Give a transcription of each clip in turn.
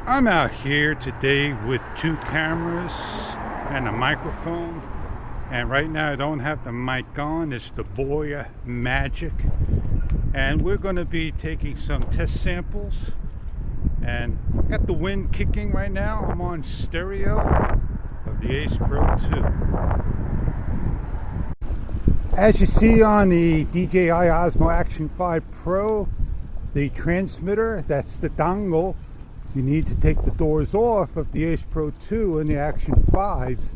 I'm out here today with two cameras and a microphone, and right now I don't have the mic on. It's the Boya Magic, and we're going to be taking some test samples. And got the wind kicking right now. I'm on stereo of the Ace Pro 2. As you see on the DJI Osmo Action 5 Pro, the transmitter, that's the dongle. You need to take the doors off of the Ace Pro 2 and the Action 5s,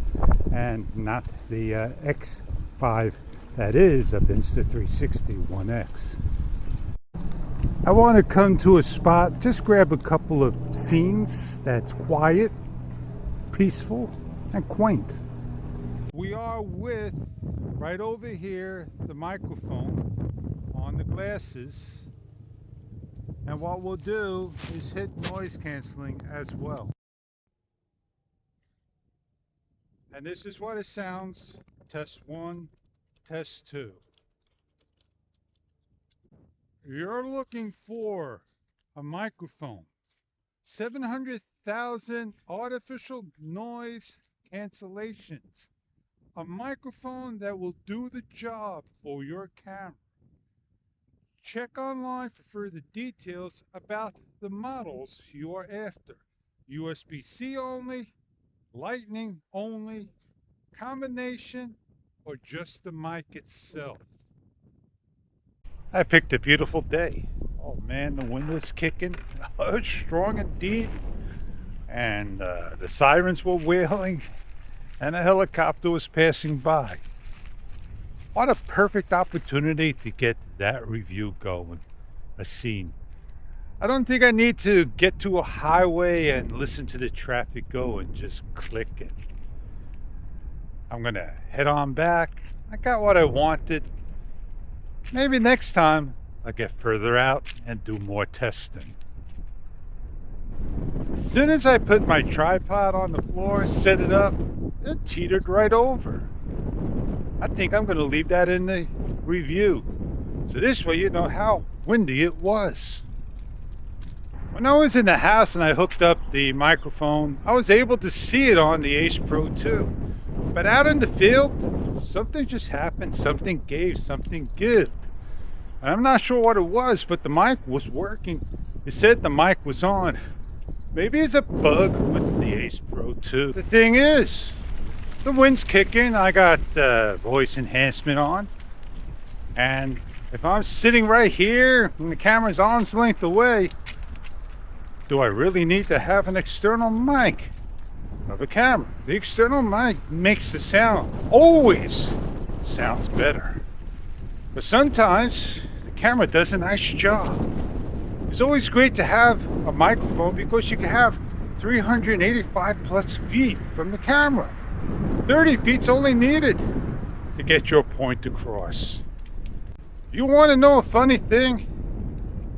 and not the X5 that is of Insta360 One X. I want to come to a spot, just grab a couple of scenes that's quiet, peaceful, and quaint. We are with, right over here, the microphone on the glasses. And what we'll do is hit noise canceling as well. And this is what it sounds. Test 1, test 2. You're looking for a microphone. 700,000 artificial noise cancellations. A microphone that will do the job for your camera. Check online for further details about the models you are after. USB-C only, Lightning only, combination, or just the mic itself. I picked a beautiful day. Oh man, the wind was kicking. Oh, strong indeed. And the sirens were wailing, and a helicopter was passing by. What a perfect opportunity to get that review going, a scene. I don't think I need to get to a highway and listen to the traffic go and just click it. I'm gonna head on back. I got what I wanted. Maybe next time I'll get further out and do more testing. As soon as I put my tripod on the floor, set it up, it teetered right over. I think I'm going to leave that in the review, so this way you know how windy it was. When I was in the house and I hooked up the microphone, I was able to see it on the Ace Pro 2. But out in the field, something just happened, something gave, something give. And I'm not sure what it was, but the mic was working. It said the mic was on. Maybe it's a bug with the Ace Pro 2. The thing is, the wind's kicking, I got voice enhancement on, and if I'm sitting right here and the camera's arm's length away, do I really need to have an external mic of a camera? The external mic makes the sound, always sounds better. But sometimes the camera does a nice job. It's always great to have a microphone because you can have 385 plus feet from the camera. 30 feet's only needed to get your point across. You want to know a funny thing?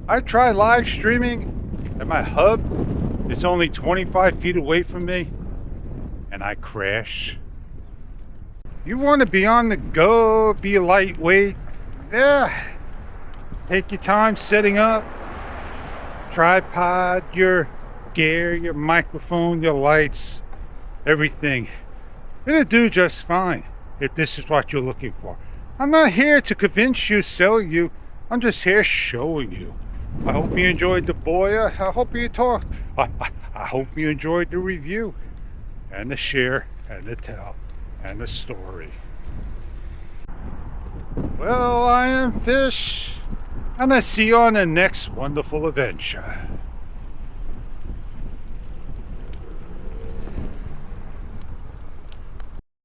I tried live streaming and my hub is only 25 feet away from me and I crash. You want to be on the go, be lightweight? Yeah. Take your time setting up. Tripod, your gear, your microphone, your lights, everything. It'll do just fine if this is what you're looking for. I'm not here to convince you, sell you. I'm just here showing you. I hope you enjoyed the Boya. I hope you talked. I hope you enjoyed the review and the share and the tell and the story. Well, I am Fish, and I see you on the next wonderful adventure.